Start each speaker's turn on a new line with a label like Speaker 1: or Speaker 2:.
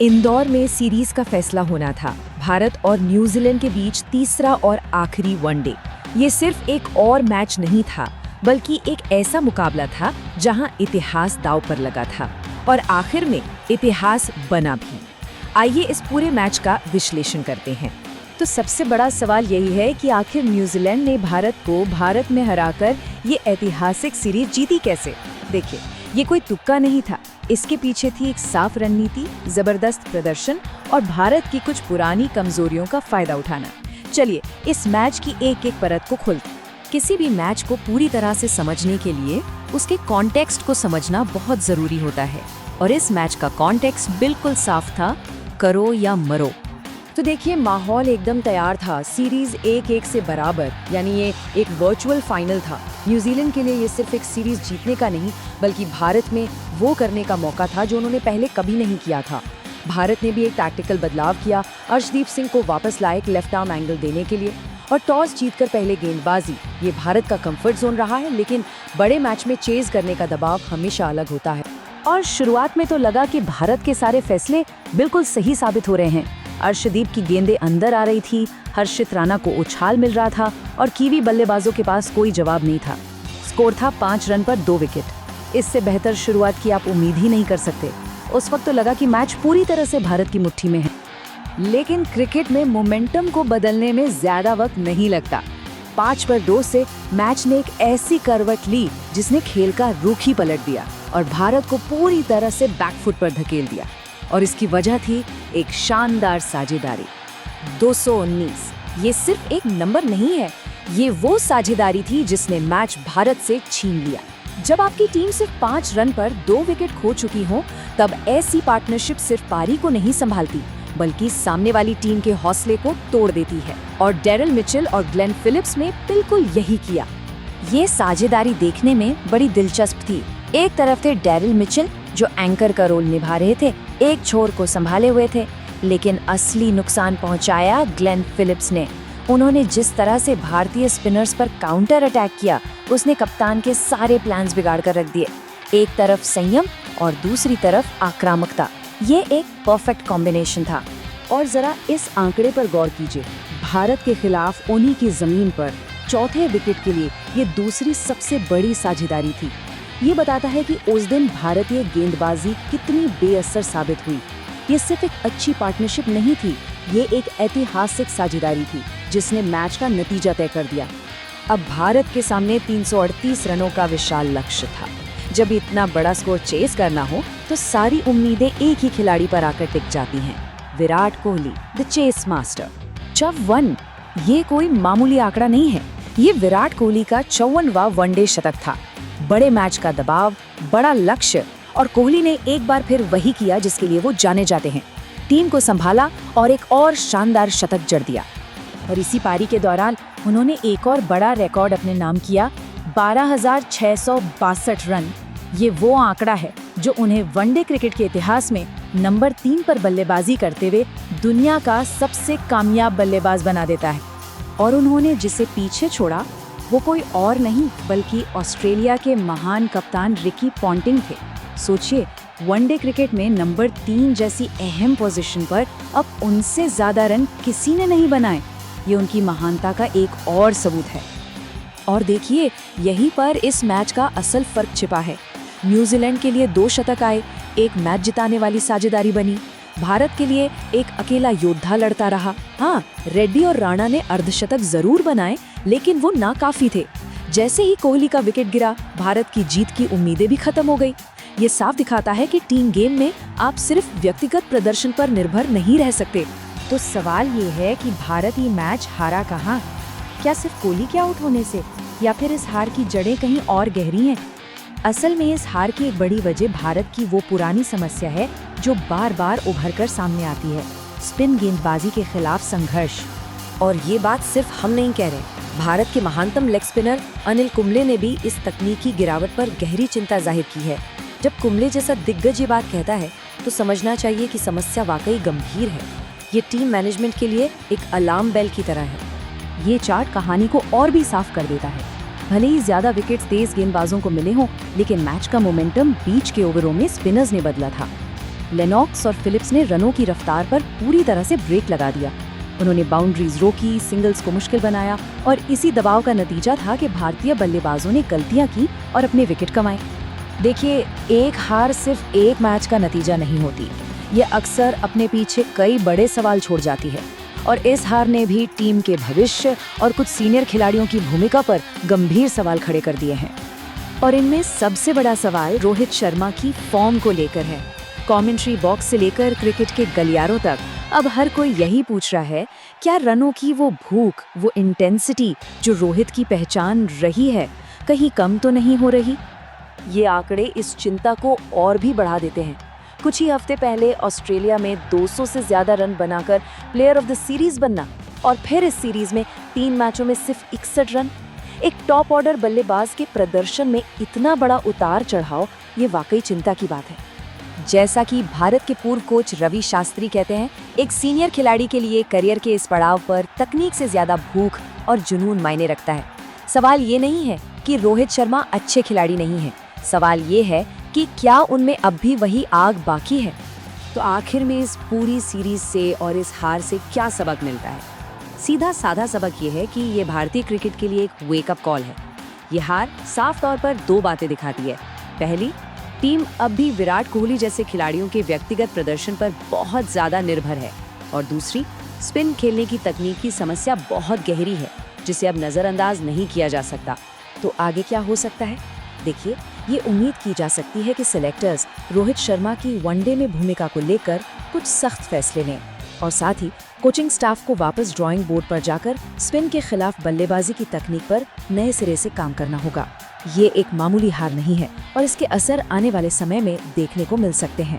Speaker 1: इंदौर में सीरीज का फैसला होना था। भारत और न्यूजीलैंड के बीच तीसरा और आखिरी वनडे। ये सिर्फ एक और मैच नहीं था, बल्कि एक ऐसा मुकाबला था जहां इतिहास दांव पर लगा था और आखिर में इतिहास बना भी। आइए इस पूरे मैच का विश्लेषण करते हैं। तो सबसे बड़ा सवाल यही है कि आखिर न्यूजीलैंड ने भारत को भारत में हराकर ये ऐतिहासिक सीरीज जीती कैसे। देखिए, ये कोई तुक्का नहीं था। इसके पीछे थी एक साफ रणनीति, जबरदस्त प्रदर्शन और भारत की कुछ पुरानी कमजोरियों का फायदा उठाना। चलिए इस मैच की एक एक परत को खोलते हैं। किसी भी मैच को पूरी तरह से समझने के लिए उसके कॉन्टेक्स्ट को समझना बहुत जरूरी होता है, और इस मैच का कॉन्टेक्स्ट बिल्कुल साफ था, करो या मरो। तो देखिए, माहौल एकदम तैयार था। सीरीज 1-1 से बराबर, यानी ये एक वर्चुअल फाइनल था। न्यूजीलैंड के लिए ये सिर्फ एक सीरीज जीतने का नहीं, बल्कि भारत में वो करने का मौका था जो उन्होंने पहले कभी नहीं किया था। भारत ने भी एक टैक्टिकल बदलाव किया, अर्शदीप सिंह को वापस लाए एक लेफ्ट आर्म एंगल देने के लिए, और टॉस जीतकर पहले गेंदबाजी। ये भारत का कंफर्ट जोन रहा है, लेकिन बड़े मैच में चेज करने का दबाव हमेशा अलग होता है। और शुरुआत में तो लगा कि भारत के सारे फैसले बिल्कुल सही साबित हो रहे हैं। अर्शदीप की गेंदें अंदर आ रही थी, हर्षित राणा को उछाल मिल रहा था और कीवी बल्लेबाजों के पास कोई जवाब नहीं था। स्कोर था 5 रन पर 2 विकेट। इससे बेहतर शुरुआत की आप उम्मीद ही नहीं कर सकते। उस वक्त तो लगा कि मैच पूरी तरह से भारत की मुट्ठी में है। लेकिन क्रिकेट में मोमेंटम को बदलने में ज्यादा वक्त नहीं लगता। 5 पर 2 से मैच ने एक ऐसी करवट ली जिसने खेल का रुख ही पलट दिया और भारत को पूरी तरह से बैकफुट पर धकेल दिया। और इसकी वजह थी एक शानदार साझेदारी। 219 ये सिर्फ एक नंबर नहीं है, ये वो साझेदारी थी जिसने मैच भारत से छीन लिया। जब आपकी टीम सिर्फ 5 रन पर 2 विकेट खो चुकी हो, तब ऐसी पार्टनरशिप सिर्फ पारी को नहीं संभालती, बल्कि सामने वाली टीम के हौसले को तोड़ देती है। और डेरिल मिचेल और ग्लेन फिलिप्स ने बिल्कुल यही किया। ये साझेदारी देखने में बड़ी दिलचस्प थी। एक तरफ थे डेरिल मिचेल, जो एंकर का रोल निभा रहे थे, एक छोर को संभाले हुए थे, लेकिन असली नुकसान पहुंचाया ग्लेन फिलिप्स ने। उन्होंने जिस तरह से भारतीय स्पिनर्स पर काउंटर अटैक किया, उसने कप्तान के सारे प्लान्स बिगाड़ कर रख दिए। एक तरफ संयम और दूसरी तरफ आक्रामकता, ये एक परफेक्ट कॉम्बिनेशन था। और जरा इस आंकड़े पर गौर कीजिए, भारत के खिलाफ उन्हीं की जमीन पर चौथे विकेट के लिए ये दूसरी सबसे बड़ी साझेदारी थी। ये बताता है कि उस दिन भारतीय गेंदबाजी कितनी बेअसर साबित हुई। ये सिर्फ एक अच्छी पार्टनरशिप नहीं थी, ये एक ऐतिहासिक साझेदारी थी जिसने मैच का नतीजा तय कर दिया। अब भारत के सामने 338 रनों का विशाल लक्ष्य था। जब इतना बड़ा स्कोर चेस करना हो, तो सारी उम्मीदें एक ही खिलाड़ी पर आकर टिक जाती हैं, Virat Kohli, the chess master. 54 ये कोई मामूली आंकड़ा नहीं है, ये विराट कोहली का 54वां वनडे शतक था। बड़े मैच का दबाव, बड़ा लक्ष्य, और कोहली ने एक बार फिर वही किया जिसके लिए वो जाने जाते हैं। टीम को संभाला और एक और शानदार शतक जड़ दिया। और इसी पारी के दौरान उन्होंने एक और बड़ा रिकॉर्ड अपने नाम किया, 12,662 रन। ये वो आंकड़ा है जो उन्हें वनडे क्रिकेट के इतिहास में नंबर 3 पर बल्लेबाजी करते हुए दुनिया का सबसे कामयाब बल्लेबाज बना देता है। और उन्होंने जिसे पीछे छोड़ा, वो कोई और नहीं बल्कि ऑस्ट्रेलिया के महान कप्तान रिकी पॉन्टिंग थे। सोचिए, वनडे क्रिकेट में नंबर 3 जैसी अहम पोजीशन पर अब उनसे ज्यादा रन किसी ने नहीं बनाए। ये उनकी महानता का एक और सबूत है। और देखिए, यहीं पर इस मैच का असल फर्क छिपा है। न्यूजीलैंड के लिए 2 शतक आए, एक मैच जिताने वाली साझेदारी बनी। भारत के लिए एक अकेला योद्धा लड़ता रहा। हाँ, रेड्डी और राणा ने अर्धशतक जरूर बनाए, लेकिन वो नाकाफी थे। जैसे ही कोहली का विकेट गिरा, भारत की जीत की उम्मीदें भी खत्म हो गई। ये साफ दिखाता है कि टीम गेम में आप सिर्फ व्यक्तिगत प्रदर्शन पर निर्भर नहीं रह सकते। तो सवाल ये है कि भारत ये मैच हारा कहाँ? क्या सिर्फ कोहली के आउट होने से, या फिर इस हार की जड़ें कहीं और गहरी हैं? असल में इस हार की एक बड़ी वजह भारत की वो पुरानी समस्या है जो बार बार उभर कर सामने आती है, स्पिन गेंदबाजी के खिलाफ संघर्ष। और ये बात सिर्फ हम नहीं कह रहे, भारत के महानतम लेग स्पिनर अनिल कुंबले ने भी इस तकनीकी गिरावट पर गहरी चिंता जाहिर की है। जब कुंबले जैसा दिग्गज ये बात कहता है, तो समझना चाहिए कि समस्या वाकई गंभीर है। ये टीम मैनेजमेंट के लिए एक अलार्म बेल की तरह है। ये चार्ट कहानी को और भी साफ कर देता है। भले ही ज्यादा विकेट्स तेज गेंदबाजों को मिले हों, लेकिन मैच का मोमेंटम बीच के ओवरों में स्पिनर्स ने बदला था। लेनॉक्स और फिलिप्स ने रनों की रफ्तार पर पूरी तरह से ब्रेक लगा दिया। उन्होंने बाउंड्रीज रोकी, सिंगल्स को मुश्किल बनाया और इसी दबाव का नतीजा था कि भारतीय बल्लेबाजों ने गलतियां की और अपने विकेट कमाए। देखिए, एक हार सिर्फ एक मैच का नतीजा नहीं होती, ये अक्सर अपने पीछे कई बड़े सवाल छोड़ जाती है और इस हार ने भी टीम के भविष्य और कुछ सीनियर खिलाड़ियों की भूमिका पर गंभीर सवाल खड़े कर दिए हैं। और इनमें सबसे बड़ा सवाल रोहित शर्मा की फॉर्म को लेकर है। कमेंट्री बॉक्स से लेकर क्रिकेट के गलियारों तक अब हर कोई यही पूछ रहा है, क्या रनों की वो भूख, वो इंटेंसिटी जो रोहित की पहचान रही है, कहीं कम तो नहीं हो रही? ये आंकड़े इस चिंता को और भी बढ़ा देते हैं। कुछ ही हफ्ते पहले ऑस्ट्रेलिया में 200 से ज्यादा रन बनाकर प्लेयर ऑफ द सीरीज बनना और फिर इस सीरीज में 3 मैचों में सिर्फ 61 रन। एक टॉप ऑर्डर बल्लेबाज के प्रदर्शन में इतना बड़ा उतार चढ़ाव, ये वाकई चिंता की बात है। जैसा कि भारत के पूर्व कोच रवि शास्त्री कहते हैं, एक सीनियर खिलाड़ी के लिए करियर के इस पड़ाव पर तकनीक से ज्यादा भूख और जुनून मायने रखता है। सवाल ये नहीं है कि रोहित शर्मा अच्छे खिलाड़ी नहीं है, सवाल ये है कि क्या उनमें अब भी वही आग बाकी है। तो आखिर में इस पूरी सीरीज से और इस हार से क्या सबक मिलता है? सीधा साधा सबक ये है कि ये भारतीय क्रिकेट के लिए एक वेकअप कॉल है। ये हार साफ तौर पर 2 बातें दिखाती है। पहली, टीम अब भी विराट कोहली जैसे खिलाड़ियों के व्यक्तिगत प्रदर्शन पर बहुत ज्यादा निर्भर है और दूसरी, स्पिन खेलने की तकनीक की समस्या बहुत गहरी है जिसे अब नजरअंदाज नहीं किया जा सकता। तो आगे क्या हो सकता है? देखिए, ये उम्मीद की जा सकती है कि सिलेक्टर्स रोहित शर्मा की वनडे में भूमिका को लेकर कुछ सख्त फैसले लें और साथ ही कोचिंग स्टाफ को वापस ड्राइंग बोर्ड पर जाकर स्पिन के खिलाफ बल्लेबाजी की तकनीक पर नए सिरे से काम करना होगा। ये एक मामूली हार नहीं है और इसके असर आने वाले समय में देखने को मिल सकते हैं।